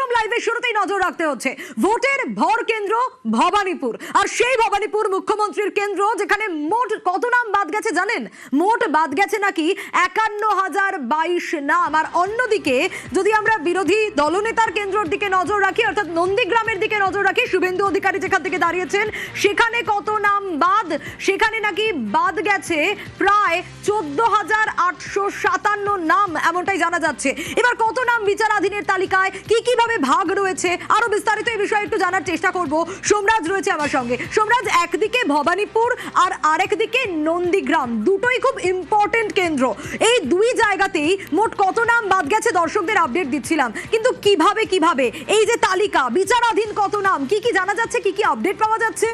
একদম লাইভে শুরুতেই নজর রাখতে হচ্ছে ভোটের ভর কেন্দ্র ভবানীপুর, আর সেই ভবানীপুর মুখ্যমন্ত্রীর কেন্দ্র, যেখানে মোট কত নাম বাদ গেছে জানেন? মোট বাদ গেছে নাকি 51,022 নাম। আর অন্যদিকে যদি আমরা বিরোধী দলনেতার কেন্দ্রের দিকে নজর রাখি, অর্থাৎ নন্দীগ্রামের দিকে নজর রাখি, শুভেন্দু অধিকারী যেখান থেকে দাঁড়িয়েছেন সেখানে কত নাম বাদ? সেখানে নাকি বাদ গেছে প্রায় 14,857 নাম, এমনটাই জানা যাচ্ছে। এবার কত নাম বিচারাধীনের তালিকায়, কি কিভাবে ভাগ রয়েছে, আরো বিস্তারিত এই বিষয়ে একটু জানার চেষ্টা করব। সোমরাজ রয়েছে আমার সঙ্গে। সোমরাজ, একদিকে ভবানীপুর আর আরেকদিকে নন্দীগ্রাম, দুটোই খুব ইম্পর্টেন্ট কেন্দ্র। এই দুই জায়গাতেই মোট কত নাম বাদ গেছে দর্শকদের আপডেট দিচ্ছিলাম, কিন্তু কিভাবে এই যে তালিকা, বিচারাধীন কত নাম, কি কি জানা যাচ্ছে, কি কি আপডেট পাওয়া যাচ্ছে?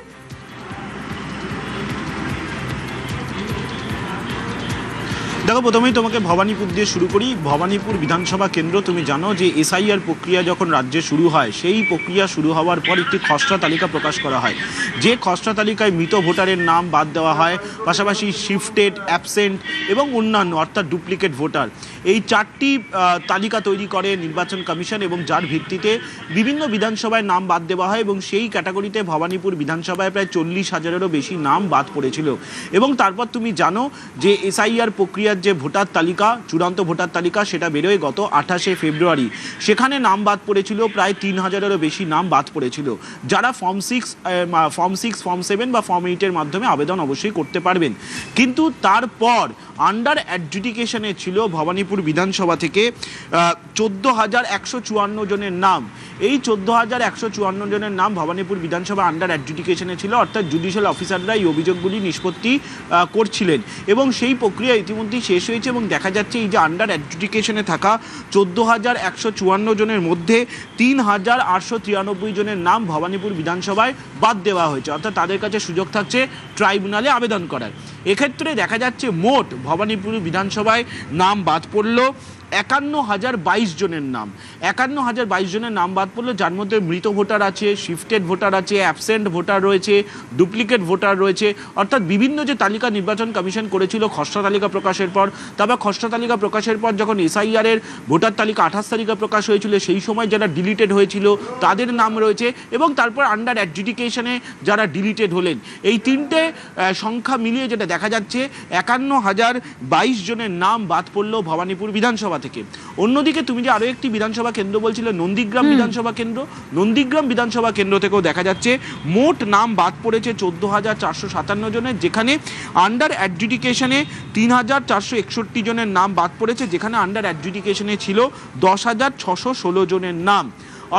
দেখো, প্রথমেই তোমাকে ভবানীপুর দিয়ে শুরু করি। ভবানীপুর বিধানসভা কেন্দ্র, তুমি জানো যে এসআইআর প্রক্রিয়া যখন রাজ্যে শুরু হয়, সেই প্রক্রিয়া শুরু হওয়ার পর একটি খসড়া তালিকা প্রকাশ করা হয়। যে খসড়া তালিকায় মৃত ভোটারের নাম বাদ দেওয়া হয়, পাশাপাশি শিফটেড, অ্যাবসেন্ট এবং অন্যান্য অর্থাৎ ডুপ্লিকেট ভোটার, এই চারটি তালিকা তৈরি করে নির্বাচন কমিশন, এবং যার ভিত্তিতে বিভিন্ন বিধানসভায় নাম বাদ দেওয়া হয়। এবং সেই ক্যাটাগরিতে ভবানীপুর বিধানসভায় প্রায় 40,000-এরও বেশি নাম বাদ পড়েছিল। এবং তারপর তুমি জানো যে এসআইআর প্রক্রিয়ার যে ভোটার তালিকা, চূড়ান্ত ভোটার তালিকা, সেটা বেরোয় গত 28শে ফেব্রুয়ারি। সেখানে নাম বাদ পড়েছিল প্রায় 3,000-এরও বেশি নাম বাদ পড়েছিল, যারা ফর্ম 6, ফর্ম 7 বা ফর্ম 8-এর মাধ্যমে আবেদন অবশ্যই করতে পারবেন। কিন্তু তারপর আন্ডার অ্যাডজুডিকেশনে ছিল ভবানীপুর বিধানসভা থেকে 14,154 জনের নাম। এই 14,154 জনের নাম ভবানীপুর বিধানসভা আন্ডার অ্যাডজুডিকেশনে ছিল, অর্থাৎ জুডিশিয়াল অফিসাররা এই অভিযোগগুলি নিষ্পত্তি করছিলেন। এবং সেই প্রক্রিয়া ইতিমধ্যেই শেষ হয়েছে, এবং দেখা যাচ্ছে এই যে আন্ডার অ্যাডজুডিকেশনে থাকা 14,154 জনের মধ্যে 3,893 জনের নাম ভবানীপুর বিধানসভায় বাদ দেওয়া হয়েছে, অর্থাৎ তাদের কাছে সুযোগ থাকছে ট্রাইব্যুনালে আবেদন করার। এক্ষেত্রে দেখা যাচ্ছে মোট ভবানীপুর বিধানসভায় নাম বাদ পড়ল 51,022 জনের নাম। 51,022 জনের নাম বাদ পড়লো, যার মধ্যে মৃত ভোটার আছে, শিফটেড ভোটার আছে, অ্যাবসেন্ট ভোটার রয়েছে, ডুপ্লিকেট ভোটার রয়েছে, অর্থাৎ বিভিন্ন যে তালিকা নির্বাচন কমিশন করেছিল খসড়া তালিকা প্রকাশের পর। তারপর খসড়া তালিকা প্রকাশের পর যখন এসআইআরের ভোটার তালিকা 28 তারিখে প্রকাশ হয়েছিল, সেই সময় যারা ডিলিটেড হয়েছিল তাদের নাম রয়েছে, এবং তারপর আন্ডার অ্যাডজুডিকেশনে যারা ডিলিটেড হলেন, এই তিনটে সংখ্যা মিলিয়ে যেটা দেখা যাচ্ছে 51,022 জনের নাম বাদ পড়লো ভবানীপুর বিধানসভা থেকে। অন্যদিকে তুমি যে আরো একটি বিধানসভা কেন্দ্র বলছিলে, নন্দীগ্রাম বিধানসভা কেন্দ্র, নন্দীগ্রাম বিধানসভা কেন্দ্র থেকেও দেখা যাচ্ছে মোট নাম বাদ পড়েছে 14,457 জনের, যেখানে আন্ডার অ্যাডজুডিকেশনে 3,461 জনের নাম বাদ পড়েছে, যেখানে আন্ডার অ্যাডজুডিকেশনে ছিল 10,616 জনের নাম।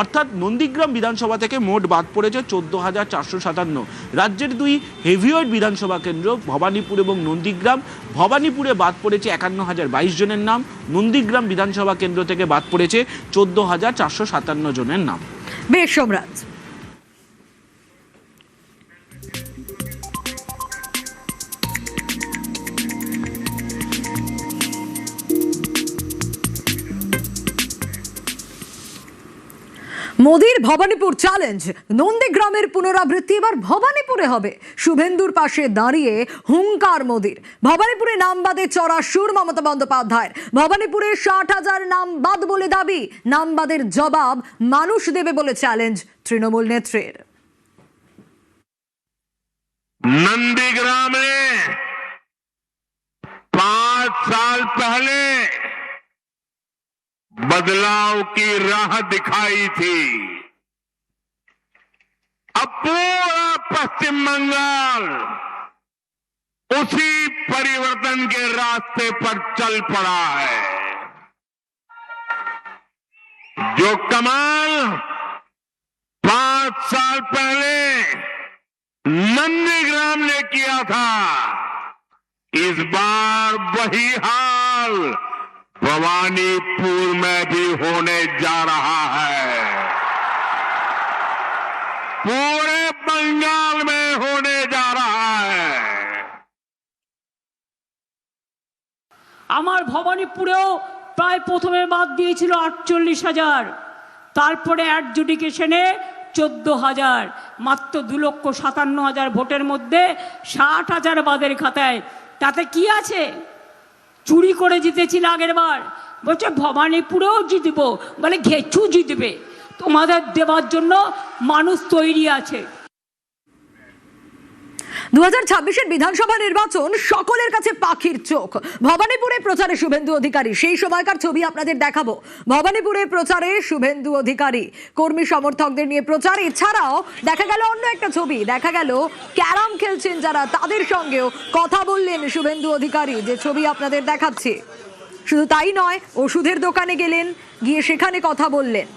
অর্থাৎ নন্দীগ্রাম বিধানসভা থেকে মোট বাদ পড়েছে 14,457। রাজ্যের দুই হেভিওয়েট বিধানসভা কেন্দ্র ভবানীপুর এবং নন্দীগ্রাম, ভবানীপুরে বাদ পড়েছে 51,022 জনের নাম, নন্দীগ্রাম বিধানসভা কেন্দ্র থেকে বাদ পড়েছে 14,457 জনের নাম। বেশ সোমরাজ। মোদির ভবানীপুর চ্যালেঞ্জ, নন্দীগ্রামের পুনরাবৃত্তি এবার ভবানীপুরে হবে। শুভেন্দুর পাশে দাঁড়িয়ে হুঙ্কার মোদির। ভবানীপুরে নাম বাদে চড়া সুর মমতা বন্দ্যোপাধ্যায়ের। ভবানীপুরে 60,000 নাম বাদ বলে দাবি, নাম বাদের জবাব মানুষ দেবে বলে চ্যালেঞ্জ তৃণমূল নেত্রীর। नंदीग्राम में 5 साल पहले बदलाव की राह दिखाई थी। अब पूरा पश्चिम बंगाल उसी परिवर्तन के रास्ते पर चल पड़ा है। जो कमाल 5 साल पहले नंदीग्राम ने किया था, इस बार वही हाल भवानीपुर में भी होने जा रहा है, पूरे बंगाल में होने जा रहा है। আমার ভবানীপুরেও প্রায় প্রথমে বাদ দিয়েছিল 48,000, তারপরে অ্যাডজুডিকেশনে 14,000, মাত্র 2,57,000 ভোটের মধ্যে 60,000 বাদের খাতায়। তাতে কি আছে? চুরি করে জিতেছিল আগের বার, বলছে ভবানীপুরেও জিতবো, বলে ঘেচু জিতবে। তোমাদের দেওয়ার জন্য মানুষ তৈরি আছে। 2026-এর বিধানসভা নির্বাচন সকলের কাছে পাখির চোখ। ভবানীপুরে প্রচারে শুভেন্দু অধিকারী, সেই সময়কার ছবি আপনাদের দেখাবো। ভবানীপুরে প্রচারে শুভেন্দু অধিকারী, কর্মী সমর্থকদের নিয়ে প্রচার। এছাড়াও দেখা গেল অন্য একটা ছবি, দেখা গেল ক্যারাম খেলছেন যারা, তাদের সঙ্গেও কথা বললেন শুভেন্দু অধিকারী, যে ছবি আপনাদের দেখাচ্ছি। শুধু তাই নয়, ওষুধের দোকানে গেলেন, গিয়ে সেখানে কথা বললেন।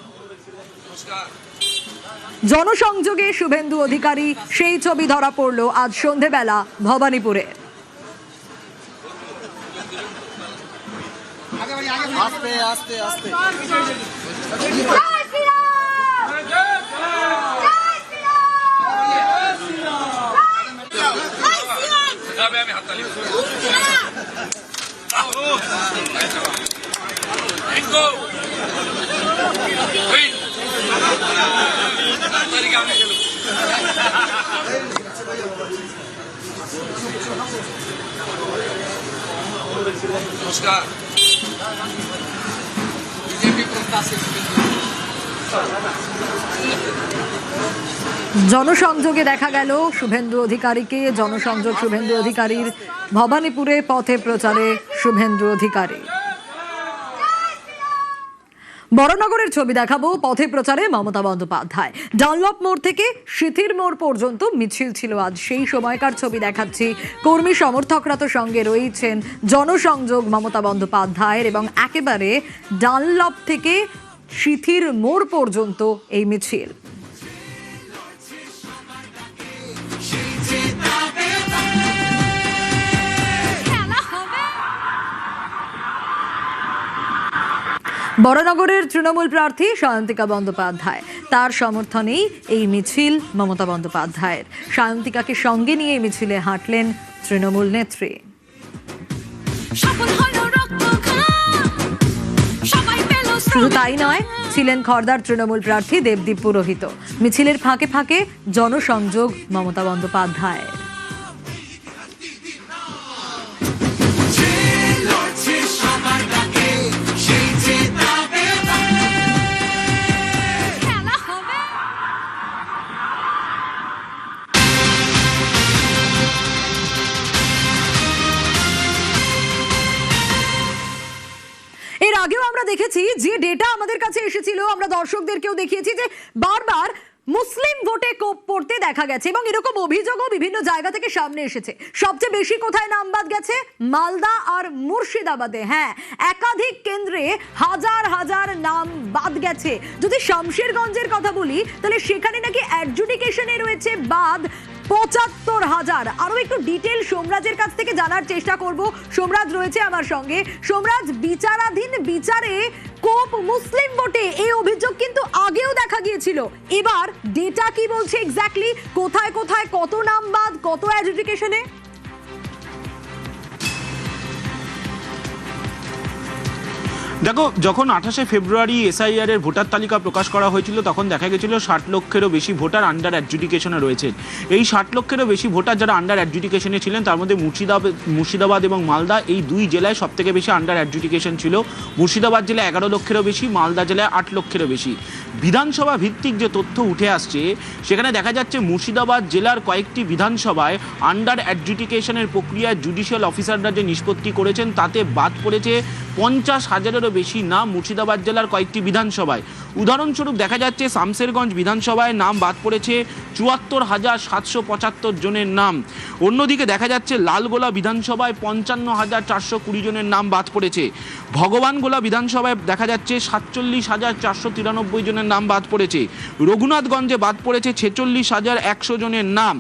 জনসংযোগে শুভেন্দু অধিকারী, সেই ছবি ধরা পড়ল আজ সন্ধেবেলা ভবানীপুরে। আস্তে আস্তে আস্তে নমস্কার। বিজেপি প্রত্যাশী জনসংযোগে দেখা গেল শুভেন্দু অধিকারীকে, জনসংযোগ শুভেন্দু অধিকারীর, ভবানীপুরে পথে প্রচারে শুভেন্দু অধিকারী। বড়নগরের ছবি দেখাবো, পথে প্রচারে মমতা বন্দ্যোপাধ্যায়। ডানলপ মোড় থেকে সিথির মোড় পর্যন্ত মিছিল ছিল আজ, সেই সময়কার ছবি দেখাচ্ছি। কর্মী সমর্থকরা তো সঙ্গে রয়েছেন, জনসংযোগ মমতা বন্দ্যোপাধ্যায়ের, এবং একেবারে ডানলপ থেকে সিথির মোড় পর্যন্ত এই মিছিল। বড়নগরের তৃণমূল প্রার্থী সায়ন্তিকা বন্দ্যোপাধ্যায়, তার সমর্থনেই এই মিছিল মমতা বন্দ্যোপাধ্যায়ের। সায়ন্তিকাকে সঙ্গে নিয়ে মিছিলে হাঁটলেন তৃণমূল নেত্রী। শুধু তাই নয়, ছিলেন খড়দার তৃণমূল প্রার্থী দেবদীপ পুরোহিত। মিছিলের ফাঁকে ফাঁকে জনসংযোগ মমতা বন্দ্যোপাধ্যায়। এর আগেও আমরা দেখেছি যে ডেটা আমাদের কাছে এসেছিল, আমরা দর্শকদেরকেও দেখিয়েছি যে বারবার মুসলিম ভোটে কোপ পড়তে দেখা গেছে, এবং এরকম অভিযোগও বিভিন্ন জায়গা থেকে সামনে এসেছে। সবচেয়ে বেশি কোথায় নাম বাদ গেছে? মালদা আর মুর্শিদাবাদে। হ্যাঁ, একাধিক কেন্দ্রে হাজার হাজার নাম বাদ গেছে। যদি শামশেরগঞ্জের কথা বলি, তাহলে সেখানে নাকি অ্যাডজুডিকেশনে রয়েছে বাদ ৭৫,০০০। আরো একটু ডিটেল সোমরাজের কাছ থেকে জানার চেষ্টা করব। সোমরাজ রয়েছে আমার সঙ্গে। সোমরাজ, বিচারাধীন বিচারে কোপ মুসলিম ভোটে, এই অভিযোগ কিন্তু আগেও দেখা গিয়েছিল। এবার ডেটা কি বলছে এক্স্যাক্টলি? কোথায় কোথায় কত নাম বাদ, কত অ্যাডজুডিকেশনে? দেখো, যখন 28শে ফেব্রুয়ারি এসআইআর এর ভোটার তালিকা প্রকাশ করা হয়েছিল, তখন দেখা গেছিল 60 লক্ষেরও বেশি ভোটার আন্ডার অ্যাডজুডিকেশনে রয়েছে। এই 60 লক্ষেরও বেশি ভোটার যারা আন্ডার অ্যাডজুডিকেশনে ছিলেন, তার মধ্যে মুর্শিদাবাদ এবং মালদা, এই দুই জেলায় সব থেকে বেশি আন্ডার অ্যাডজুডিকেশন ছিল। মুর্শিদাবাদ জেলায় 11 লক্ষেরও বেশি, মালদা জেলায় 8 লক্ষেরও বেশি। বিধানসভা ভিত্তিক যে তথ্য উঠে আসছে, সেখানে দেখা যাচ্ছে মুর্শিদাবাদ জেলার কয়েকটি বিধানসভায় আন্ডার অ্যাডজুডিকেশনের প্রক্রিয়ায় জুডিশিয়াল অফিসাররা যে নিষ্পত্তি করেছেন, তাতে বাদ পড়েছে 50,000-এরও বেশি নাম মুর্শিদাবাদ জেলার কয়েকটি বিধানসভায়। উদাহরণস্বরূপ দেখা যাচ্ছে শামশেরগঞ্জ বিধানসভায় নাম বাদ পড়েছে ৭৪,৭৭৫ জনের নাম। অন্যদিকে দেখা যাচ্ছে লালগোলা বিধানসভায় ৫৫,৪২০ জনের নাম বাদ পড়েছে। ভগবানগোলা বিধানসভায় দেখা যাচ্ছে ৪৭,৪৯৩ জনের নাম বাদ পড়েছে। রঘুনাথগঞ্জে বাদ পড়েছে ৪৬,১০০ জনের নাম।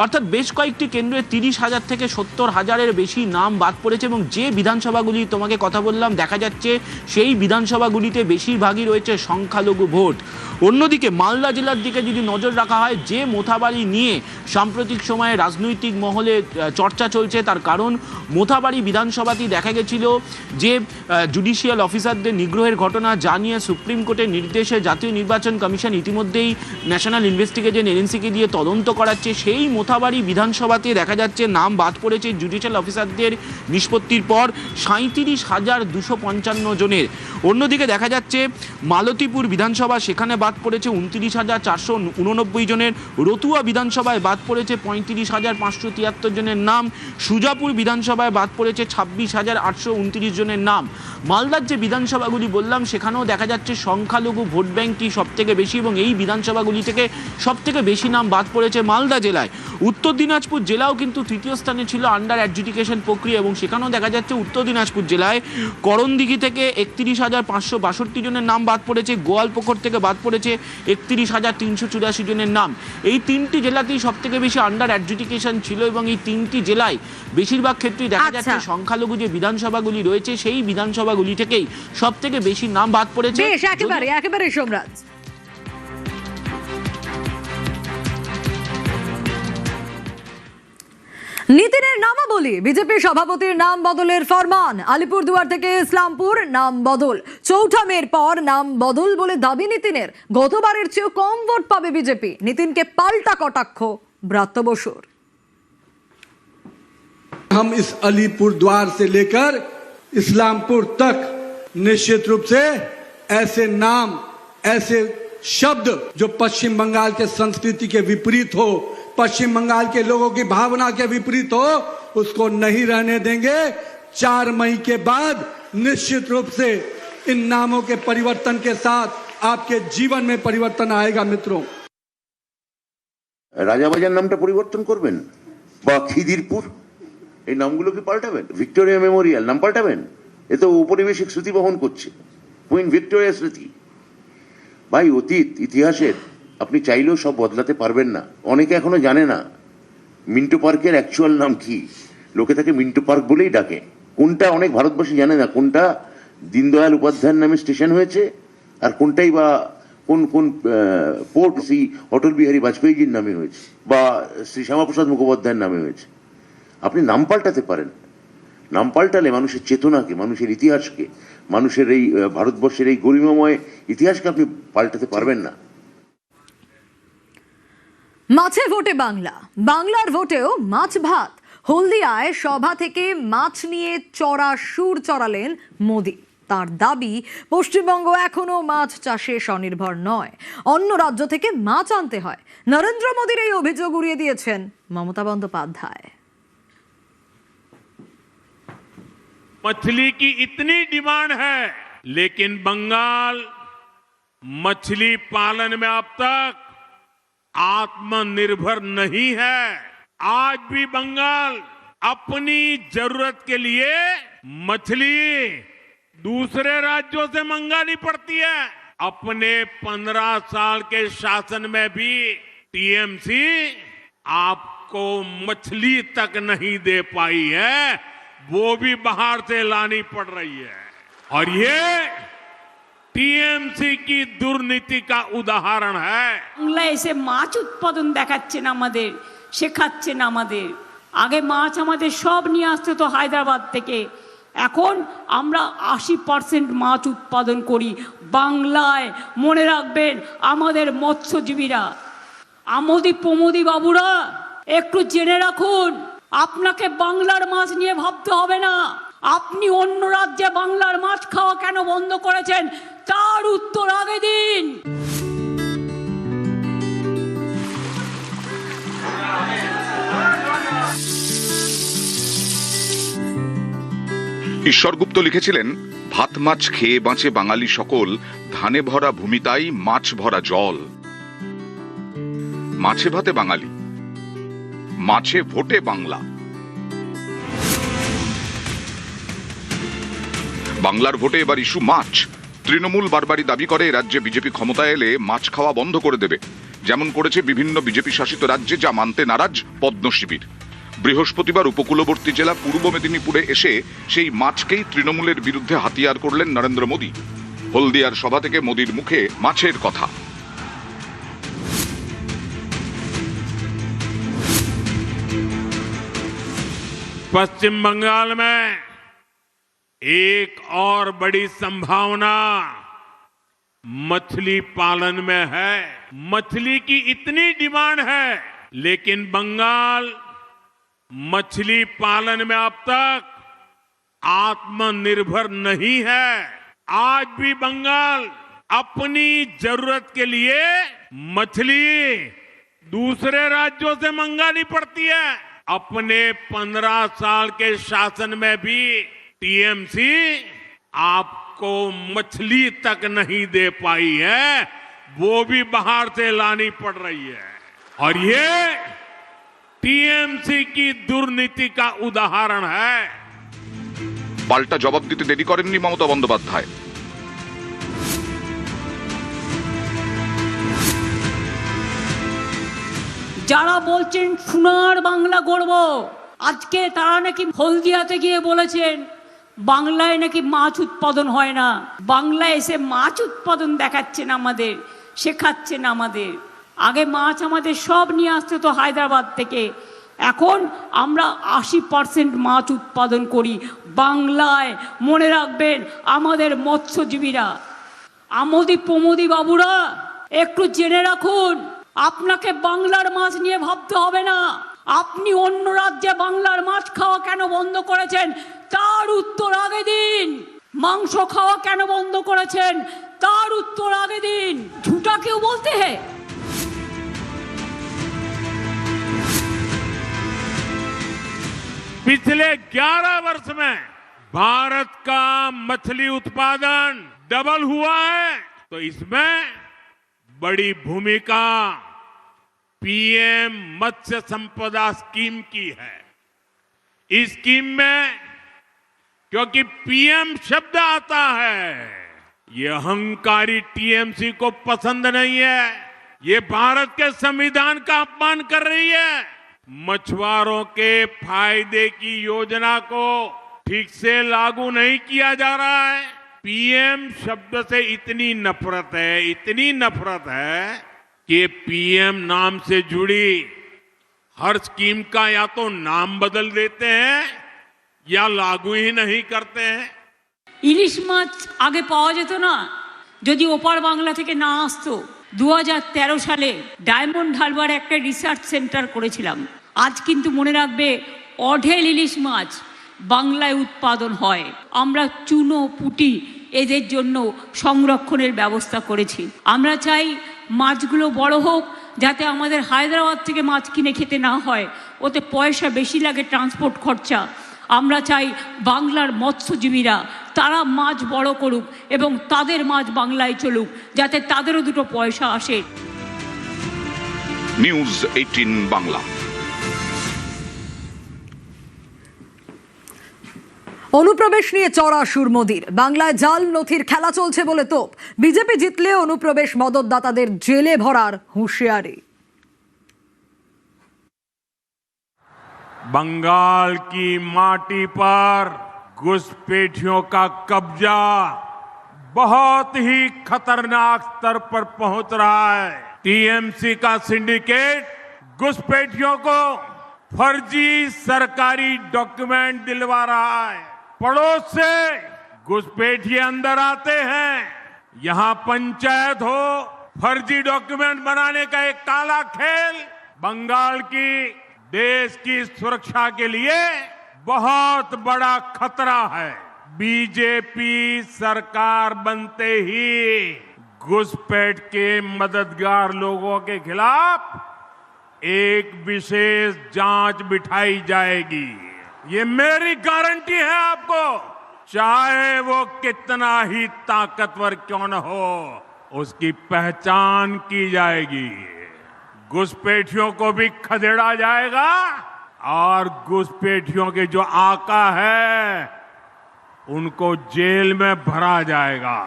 অর্থাৎ বেশ কয়েকটি কেন্দ্রে ৩০,০০০ থেকে ৭০,০০০-এর বেশি নাম বাদ পড়েছে, এবং যে বিধানসভাগুলি তোমাকে কথা বললাম, দেখা যাচ্ছে সেই বিধানসভাগুলিতে বেশিরভাগই রয়েছে সংখ্যালঘু ভোট। অন্যদিকে মালদা জেলার দিকে যদি নজর রাখা হয়, যে মোথাবাড়ি নিয়ে সাম্প্রতিক সময়ে রাজনৈতিক মহলে চর্চা চলছে, তার কারণ মোথাবাড়ি বিধানসভাতেই দেখা গেছিল যে জুডিশিয়াল অফিসারদের নিগ্রহের ঘটনা, যা নিয়ে সুপ্রিম কোর্টের নির্দেশে জাতীয় নির্বাচন কমিশন ইতিমধ্যেই ন্যাশনাল ইনভেস্টিগেশন এজেন্সিকে দিয়ে তদন্ত করাচ্ছে। সেই মোথাবাড়ি বিধানসভাতে দেখা যাচ্ছে নাম বাদ পড়েছে জুডিশিয়াল অফিসারদের নিষ্পত্তির পর ৩৭,২৫৫ জনের। অন্যদিকে দেখা যাচ্ছে মালতীপুর বিধানসভা, সেখানে বাদ পড়েছে 29,489 জনের। রতুয়া বিধানসভায় বাদ পড়েছে 35,573 জনের নাম। সুজাপুর বিধানসভায় বাদ পড়েছে 26,829 জনের নাম। মালদার যে বিধানসভাগুলি বললাম, সেখানেও দেখা যাচ্ছে সংখ্যালঘু ভোট ব্যাংকটি সব থেকে বেশি, এবং এই বিধানসভাগুলি থেকে সব থেকে বেশি নাম বাদ পড়েছে মালদা জেলায়। উত্তর দিনাজপুর জেলাও কিন্তু তৃতীয় স্থানে ছিল আন্ডার অ্যাডজুডিকেশন প্রক্রিয়া, এবং সেখানেও দেখা যাচ্ছে উত্তর দিনাজপুর জেলায় করণদিঘি থেকে 31,562 জনের নাম বাদ পড়েছে। গোয়ালপুকুর থেকে বাদ পড়েছে 31,384 জনের নাম। এই তিনটি জেলাতেই সব থেকে বেশি আন্ডার অ্যাডজুডিকেশন ছিল, এবং এই তিনটি জেলায় বেশিরভাগ ক্ষেত্রেই দেখা যাচ্ছে সংখ্যালঘু যে বিধানসভাগুলি রয়েছে, সেই বিধানসভাগুলি থেকেই সব থেকে বেশি নাম বাদ পড়েছে। বেশ, একেবারে সোমরাজ। নীতিনের নামাবলী, বিজেপি সভাপতির নাম বদলের ফরমান। আলিপুরদুয়ার থেকে ইসলামপুর নাম বদল। চৌঠা মের পর নাম বদল বলে দাবি নীতিনের। গতবারের চেয়েও কম ভোট পাবে বিজেপি। নীতিনকে পাল্টা কটাক্ষ ব্রাত্য বসুর। हम इस अलीपुरद्वार से लेकर इस्लामपुर तक निश्चित रूप से ऐसे नाम, ऐसे शब्द जो पश्चिम बंगाल के संस्कृति के विपरीत हो, पश्चिम बंगाल के लोगों की भावना के विपरीत हो, उसको नहीं रहने देंगे। 4 मई के बाद निश्चित रूप से इन नामों के परिवर्तन के साथ आपके जीवन में परिवर्तन आएगा। मित्रों, রাজাবাজার নামটা পরিবর্তন করবেন, বা খিদিরপুর, এই নামগুলো কি পাল্টাবেন? ভিক্টোরিয়া মেমোরিয়াল নাম পাল্টাবেন? এ তো ঔপনিবেশিক স্মৃতি বহন করছে, কুইন ভিক্টোরিয়া স্মৃতি। ভাই, অতীত ইতিহাসের আপনি চাইলেও সব বদলাতে পারবেন না। অনেকে এখনো জানে না মিন্টো পার্কের অ্যাকচুয়াল নাম কি। লোকে তাকে মিন্টো পার্ক বলেই ডাকে। কোনটা অনেক ভারতবাসী জানে না, কোনটা দীনদয়াল উপাধ্যায়ের নামে স্টেশন হয়েছে, আর কোনটাই বা কোন কোন পোর্ট শ্রী অটল বিহারী বাজপেয়ীজির নামে হয়েছে, বা শ্রী শ্যামাপ্রসাদ মুখোপাধ্যায়ের নামে হয়েছে। আপনি নাম পাল্টাতে পারেন। নাম পাল্টালে মানুষের চেতনাকে, মানুষের ইতিহাসকে, মানুষের এই ভারতবর্ষের এই গরিমাময় ইতিহাসকে আপনি পাল্টাতে পারবেন না। মাছে ভোটে বাংলা, বাংলার ভোটেও মাছ ভাত। হলদিয়ায় সভা থেকে মাছ নিয়ে চড়া সুর চড়ালেন মোদি। তার দাবি, পশ্চিমবঙ্গ এখনো মাছ চাষে স্বনির্ভর নয়, অন্য রাজ্য থেকে মাছ আনতে হয়। নরেন্দ্র মোদীর এই অভিযোগ উড়িয়ে দিয়েছেন মমতা বন্দ্যোপাধ্যায়। मछली की इतनी डिमांड है, लेकिन बंगाल मछली पालन में अब तक आत्मनिर्भर नहीं है। आज भी बंगाल अपनी जरूरत के लिए मछली दूसरे राज्यों से मंगानी पड़ती है। अपने 15 साल के शासन में भी टीएमसी आपको मछली तक नहीं दे पाई है, वो भी बाहर से लानी पड़ रही है। और ये টিএমসি কি দুর্নীতি কা উদাহরণ है। বাংলা এসে মাছ উৎপাদন দেখাচ্ছেন আমাদের, শেখাচ্ছেন আমাদের। আগে মাছ আমাদের সব নিয়ে আসতে তো হায়দ্রাবাদ থেকে, এখন আমরা 80% মাছ উৎপাদন করি বাংলায়। মনে রাখবেন আমাদের মৎস্যজীবীরা। আমোদি প্রমোদি বাবুরা, একটু জেনে রাখুন, আপনাকে বাংলার মাছ নিয়ে ভাবতে হবে না। আপনি অন্য রাজ্যে বাংলার মাছ খাওয়া কেন বন্ধ করেছেন, তার উত্তর আগে দিন। ঈশ্বরগুপ্ত লিখেছিলেন, ভাত মাছ খেয়ে বাঁচে বাঙালি সকল, ধানে ভরা ভূমি তাই মাছ ভরা জল। মাছে ভাতে বাঙালি, মাছে ভোটে বাংলা। বাংলার ভোটে এবার ইস্যু মাছ। তৃণমূল বারবারই দাবি করে রাজ্যে বিজেপি ক্ষমতায় এলে মাছ খাওয়া বন্ধ করে দেবে, যেমন করেছে বিভিন্ন বিজেপি শাসিত রাজ্যে, যা মানতে নারাজ পদ্ম শিবির। বৃহস্পতিবার উপকূলবর্তী জেলা পূর্ব মেদিনীপুরে এসে সেই মাছকেই তৃণমূলের বিরুদ্ধে হাতিয়ার করলেন নরেন্দ্র মোদী। হলদিয়ার সভা থেকে মোদীর মুখে মাছের কথা। पश्चिम बंगाल में एक और बड़ी संभावना मछली पालन में है। मछली की इतनी डिमांड है, लेकिन बंगाल मछली पालन में अब तक आत्मनिर्भर नहीं है। आज भी बंगाल अपनी जरूरत के लिए मछली दूसरे राज्यों से मंगानी पड़ती है। अपने 15 साल के शासन में भी टीएमसी आपको मछली तक नहीं दे पाई है, वो भी बाहर से लानी पड़ रही है। और ये टीएमसी की दुर्नीति का उदाहरण है। পাল্টা জবাব দিতে দেরি করেননি মমতা বন্দ্যোপাধ্যায়। যারা বলছেন সোনার বাংলা গড়ব, আজকে তারা নাকি হলদিয়াতে গিয়ে বলেছেন বাংলায় নাকি মাছ উৎপাদন হয় না। বাংলায় এসে মাছ উৎপাদন দেখাচ্ছেন আমাদের, শেখাচ্ছেন আমাদের। আগে মাছ আমাদের সব নিয়ে আসতে তো হায়দ্রাবাদ থেকে, এখন আমরা 80% মাছ উৎপাদন করি বাংলায়। মনে রাখবেন আমাদের মৎস্যজীবীরা, আমোদি প্রমোদি বাবুরা, একটু জেনে রাখুন, আপনাকে বাংলার মাছ নিয়ে ভাবতে হবে না। আপনি অন্য রাজ্যে বাংলার মাছ খাওয়া কেন বন্ধ করেছেন তার উত্তর আগে দিন। মাংস খাওয়া কেন বন্ধ করেছেন তার উত্তর আগে দিন। ঝুটা কেউ বলতে হ্যাঁ। पिछले 11 वर्ष में भारत का मछली उत्पादन डबल हुआ है, तो इसमें बड़ी भूमिका पीएम मत्स्य संपदा स्कीम की है। इस स्कीम में क्योंकि पीएम शब्द आता है, ये अहंकारी टीएमसी को पसंद नहीं है। ये भारत के संविधान का अपमान कर रही है। मछुआरों के फायदे की योजना को ठीक से लागू नहीं किया जा रहा है। पीएम शब्द से इतनी नफरत है, इतनी नफरत है कि पीएम नाम से जुड़ी हर स्कीम का या तो नाम बदल देते हैं या लागू ही नहीं करते हैं। ইলিশ মাছ আগে পাওয়া যেত না যদি ওপার বাংলা থেকে না আসতো। 2013 সালে ডায়মন্ড হারবার একটা রিসার্চ সেন্টার করেছিলাম। আজ কিন্তু মনে রাখবে অঢেল ইলিশ মাছ বাংলায় উৎপাদন হয়। আমরা চুনো পুঁটি এদের জন্য সংরক্ষণের ব্যবস্থা করেছি। আমরা চাই মাছগুলো বড় হোক, যাতে আমাদের হায়দ্রাবাদ থেকে মাছ কিনে খেতে না হয়, ওতে পয়সা বেশি লাগে, ট্রান্সপোর্ট খরচা। আমরা চাই বাংলার মৎস্যজীবীরা তারা মাছ বড় করুক এবং তাদের মাছ বাংলায় চলুক, যাতে তাদেরও দুটো পয়সা আসে। নিউজ 18 বাংলা। অনুপ্রবেশ নিয়ে চড়া সুর মোদির। বাংলায় জাল নথির খেলা চলছে বলে তোপ। বিজেপি জিতলে অনুপ্রবেশ মদতদাতাদের জেলে ভরার হুঁশিয়ারি। बंगाल की माटी पर घुसपैठियों का कब्जा बहुत ही खतरनाक स्तर पर पहुंच रहा है। टीएमसी का सिंडिकेट घुसपैठियों को फर्जी सरकारी डॉक्यूमेंट दिलवा रहा है। पड़ोस से घुसपैठिए अंदर आते हैं, यहां पंचायत हो, फर्जी डॉक्यूमेंट बनाने का एक काला खेल बंगाल की देश की सुरक्षा के लिए बहुत बड़ा खतरा है। बीजेपी सरकार बनते ही घुसपैठ के मददगार लोगों के खिलाफ एक विशेष जांच बिठाई जाएगी। ये मेरी गारंटी है आपको, चाहे वो कितना ही ताकतवर क्यों न हो, उसकी पहचान की जाएगी। घुसपैठियों को भी खदेड़ा जाएगा और घुसपैठियों के जो आका है उनको जेल में भरा जाएगा।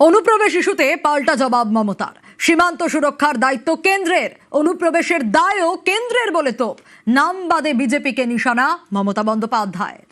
অনুপ্রবেশ ইস্যুতে পাল্টা জবাব মমতার। সীমান্ত সুরক্ষার দায়িত্ব কেন্দ্রের, অনুপ্রবেশের দায়ও কেন্দ্রের বলে তোপ। নাম বাদে বিজেপিকে নিশানা মমতা বন্দ্যোপাধ্যায়ের।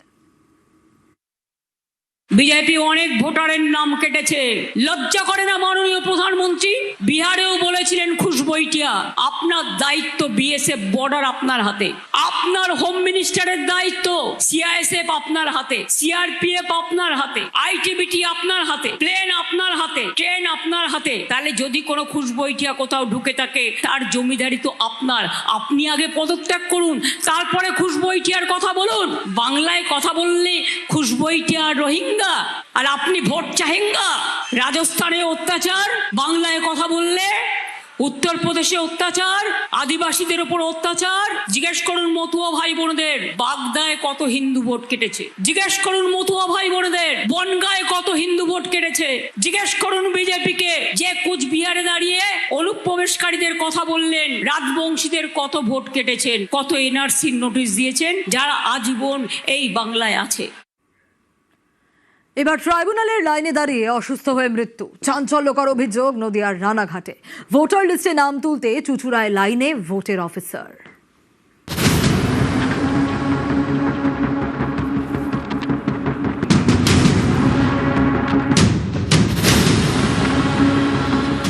বিজেপি অনেক ভোটারের নাম কেটেছে, লজ্জা করে না মাননীয় প্রধানমন্ত্রী? বিহারেও বলেছিলেন খুশবৈটিয়া, আপনার দায়িত্ব, বিএসএফ বর্ডার আপনার হাতে। আপনার হোম মিনিস্টারের দায়িত্ব, সিআইএসএফ আপনার হাতে, সিআরপিএফ আপনার হাতে, আইটিবিটি আপনার হাতে, প্লেন আপনার হাতে, ট্রেন আপনার হাতে। তাহলে যদি কোনো খুশবইটিয়া কোথাও ঢুকে থাকে তার জমিদারি তো আপনার। আপনি আগে পদত্যাগ করুন, তারপরে খুশবইটিয়ার কথা বলুন। বাংলায় কথা বললে খুশবইটিয়া রোহিঙ্গা, আর আপনি ভোট চাহেঙ্গা। রাজস্থানে অত্যাচার, বাংলায় কথা বললে উত্তরপ্রদেশে অত্যাচার, আদিবাসীদের উপর অত্যাচার। জিজ্ঞেস করুন মতুয়া ভাই বোনদের বাগদায় কত হিন্দু ভোট কেটেছে। জিজ্ঞেস করুন মতুয়া ভাই বোনদের বনগায় কত হিন্দু ভোট কেটেছে। জিজ্ঞেস করুন বিজেপিকে, যে কুচবিহারে দাঁড়িয়ে অনুপ্রবেশকারীদের কথা বললেন, রাজবংশীদের কত ভোট কেটেছেন, কত এনআরসির নোটিশ দিয়েছেন, যারা আজীবন এই বাংলায় আছে। এবার ট্রাইব্যুনালের লাইনে দাঁড়িয়ে অসুস্থ হয়ে মৃত্যু। চাঞ্চল্যকর অভিযোগ নদিয়ার রানাঘাটে। ভোটার লিস্টে নাম তুলতে চুঁচুড়ায় লাইনে ভোটের অফিসার।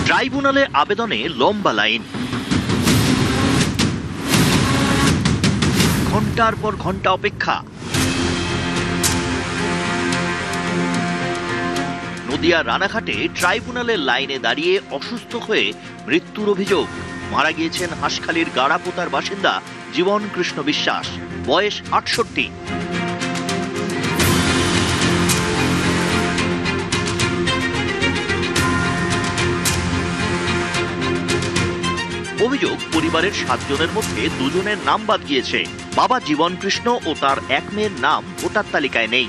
ট্রাইব্যুনালে আবেদনে লম্বা লাইন, ঘন্টার পর ঘন্টা অপেক্ষা। নদিয়া রানাঘাটে ট্রাইব্যুনালের লাইনে দাঁড়িয়ে অসুস্থ হয়ে মৃত্যুর অভিযোগ। মারা গিয়েছেন হাঁসখালির গাড়াপোতার বাসিন্দা জীবন কৃষ্ণ বিশ্বাস, বয়স ৬৮। অভিযোগ, পরিবারের ৭ জনের মধ্যে ২ জনের নাম বাদ গিয়েছে। বাবা জীবন কৃষ্ণ ও তার এক মেয়ের নাম ভোটার তালিকায় নেই।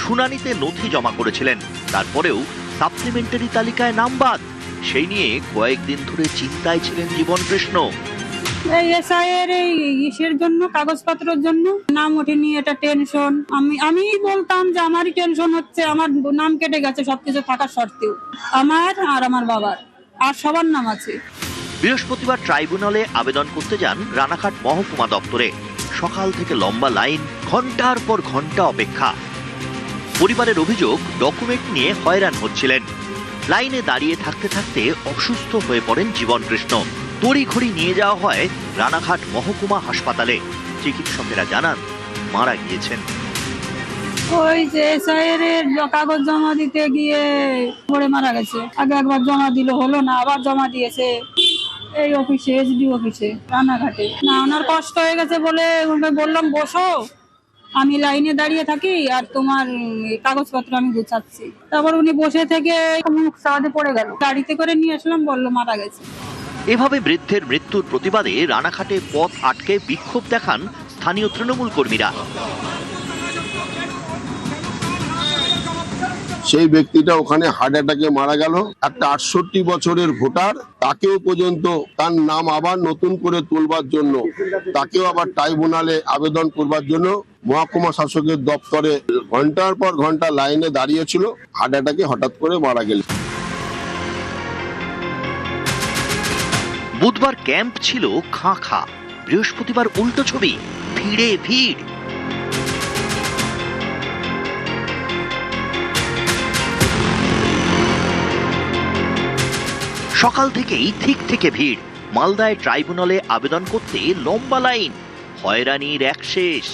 শুনানিতে নথি জমা করেছিলেন, তারপরেও সাপ্লিমেন্টারি তালিকায় নাম বাদ। সেই নিয়ে কয়েকদিন ধরে চিন্তায় ছিলেন জীবন কৃষ্ণ। এই এসআইয়ের এই ইসের জন্য, কাগজপত্রের জন্য নাম ওঠেনি, এটা টেনশন। আমি বলতাম যে আমারই টেনশন হচ্ছে, আমার নাম কেটে গেছে সবকিছু থাকার সত্ত্বেও, আমার আর আমার বাবার, আর সবার নাম আছে। বৃহস্পতিবার ট্রাইব্যুনালে আবেদন করতে যান রানাঘাট মহকুমা দপ্তরে। সকাল থেকে লম্বা লাইন, ঘন্টার পর ঘন্টা অপেক্ষা। পরিবারের অভিযোগ, ডকুমেন্ট নিয়ে হয়রান হচ্ছিলেন। লাইনে দাঁড়িয়ে থাকতে থাকতে অসুস্থ হয়ে পড়েন জীবন কৃষ্ণ। তড়িঘড়ি নিয়ে যাওয়া হয় রানাঘাট মহকুমা হাসপাতালে। চিকিৎসকেরা জানান মারা গিয়েছেন। ওই যে এসআইয়ের কাগজ জমা দিতে গিয়ে পড়ে মারা গেছে। আগে একবার জমা দিল, হলো না, আবার জমা দিয়েছে এই অফিসে, এসডি অফিসে রানাঘাটে। না, ওনার কষ্ট হয়ে গেছে বলে ওকে বললাম বসো, আমি লাইনে দাঁড়িয়ে থাকি আর তোমার কাগজপত্র আমি গুছাচ্ছি। তারপর উনি বসে থেকে মুখ সাদে পড়ে গেল। গাড়িতে করে নিয়ে আসলাম, বললো মারা গেছে। এভাবে বৃদ্ধের মৃত্যুর প্রতিবাদে রানাঘাটে পথ আটকে বিক্ষোভ দেখান স্থানীয় তৃণমূল কর্মীরা। সেই ব্যক্তিটা ওখানে হার্ট অ্যাটাকে মারা গেল। একটা ৬৮ বছরের ভোটার, তাকেও পর্যন্ত তার নাম আবার নতুন করে তুলবার জন্য, তাকেও আবার ট্রাইব্যুনালে আবেদন করবার জন্য মহকুমা শাসকের দপ্তরে ঘন্টার পর ঘন্টা লাইনে দাঁড়িয়েছিল। হার্ট অ্যাটাকে হঠাৎ করে মারা গেল। বুধবার ক্যাম্প ছিল খাঁ খাঁ, বৃহস্পতিবার উল্টো ছবি, ভিড়ে ভিড়। সকাল থেকেই ঠিক থেকে ভিড়। মালদায় ট্রাইব্যুনালে আবেদন করতে লম্বা লাইন, হয়রানির এক শেষ।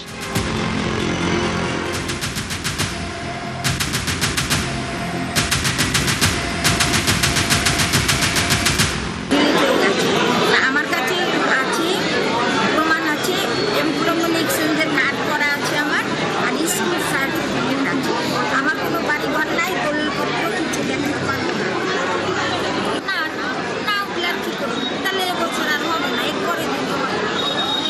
আমার কাছে আছে, প্রমাণ আছে, এমপ্লয়মেন্ট এক্সচেঞ্জের কার্ড করা আছে আমার, আর স্কুল সার্টিফিকেট আছে। আমার কোনো বাড়ি ঘর নাই, দলিলপত্র কিছু দেখাতে পারবো না। না উঠলে আর কি করবো? তাহলে এবছর আর হবে না, এরপরে দিতে হবে।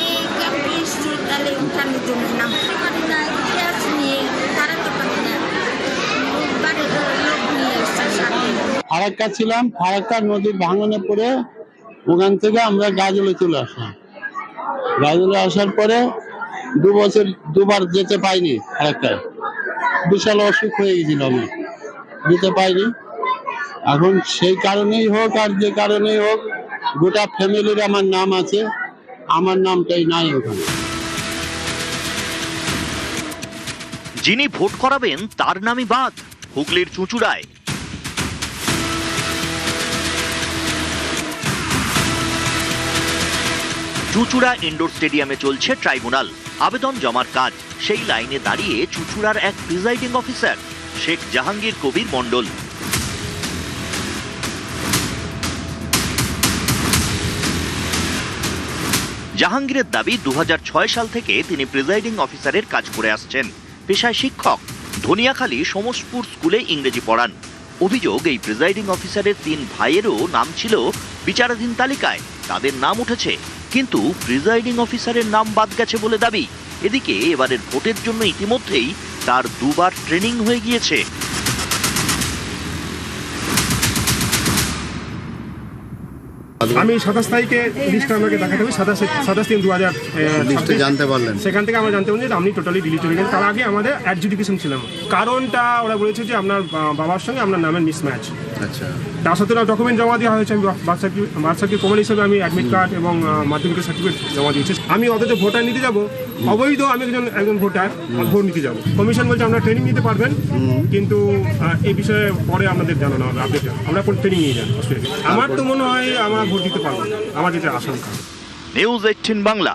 এই ক্যাম্পে এসছি, তাহলে উঠানোর জন্য নামতে পারি না, গ্যাস নিয়ে দাঁড়াতে পারি না, বাড়ির লোক নিয়ে এসছে সাথে। ফারাক্কা ছিলাম, ফারাক্কা নদীর ভাঙনে পড়ে ওখান থেকে আমরা গাজলে চলে আসলাম। গাজলে আসার পরে 2 বছর 2 বার যেতে পাইনি ফারাক্কায়। বিশাল অসুখ হয়ে গেছিল, আমি যেতে পাইনি। এখন সেই কারণেই হোক আর যে কারণেই হোক, গোটা ফ্যামিলির আমার নাম আছে, আমার নামটাই নাই ওখানে। যিনি ভোট করাবেন তার নামই বাদ, হুগলির চুঁচুড়ায়। চুঁচুড়া ইনডোর স্টেডিয়ামে চলছে ট্রাইব্যুনাল আবেদন জমার কাজ। সেই লাইনে দাঁড়িয়ে চুঁচুড়ার এক প্রিজাইডিং অফিসার শেখ জাহাঙ্গীর কবির মণ্ডল। জাহাঙ্গীরের দাবি 2006 সাল থেকে তিনি প্রিজাইডিং অফিসারের কাজ করে আসছেন। পেশায় শিক্ষক, ধনিয়াখালী সমসপুর স্কুলে ইংরেজি পড়ান। অভিযোগ, এই প্রিজাইডিং অফিসারের 3 ভাইয়েরও নাম ছিল বিচারাধীন তালিকায়, তাদের নাম উঠেছে, কিন্তু প্রিজাইডিং অফিসারের নাম বাদ গেছে বলে দাবি। এদিকে এবারের ভোটের জন্য ইতিমধ্যেই তার 2 বার ট্রেনিং হয়ে গিয়েছে। আমি 27 তারিখে লিস্টটা আমাকে দেখাতে হবে, 27/3/2026 জানতে পারলেন। সেখান থেকে আমরা জানতে পারলাম যে আপনি টোটালি ডিলিট হয়ে গেছেন। তার আগে আমাদের অ্যাডজুডিকেশন ছিলাম। কারণটা ওরা বলেছে যে আপনার বাবার সঙ্গে আপনার নামের মিসম্যাচ। আচ্ছা, তার সাথে ডকুমেন্ট জমা দেওয়া হয়েছে। আমি বার্থ সার্টিফিকেট প্রমাণ হিসেবে আমি অ্যাডমিট কার্ড এবং মাধ্যমিকের সার্টিফিকেট জমা দিয়েছি। আমি অথচ ভোটার নিতে যাব, অবৈধ আমি একজন ভোটার, ভোট নিতে যাব। কমিশন বলছে আপনারা ট্রেনিং নিতে পারবেন, কিন্তু এই বিষয়ে পরে আপনাদের জানানো হবে, আপডেট। আমরা ট্রেনিং নিয়ে যান। আমার তো মনে হয় আমার ভোট দিতে পারবো, আমার যেটা আশঙ্কা। নিউজ 18 বাংলা।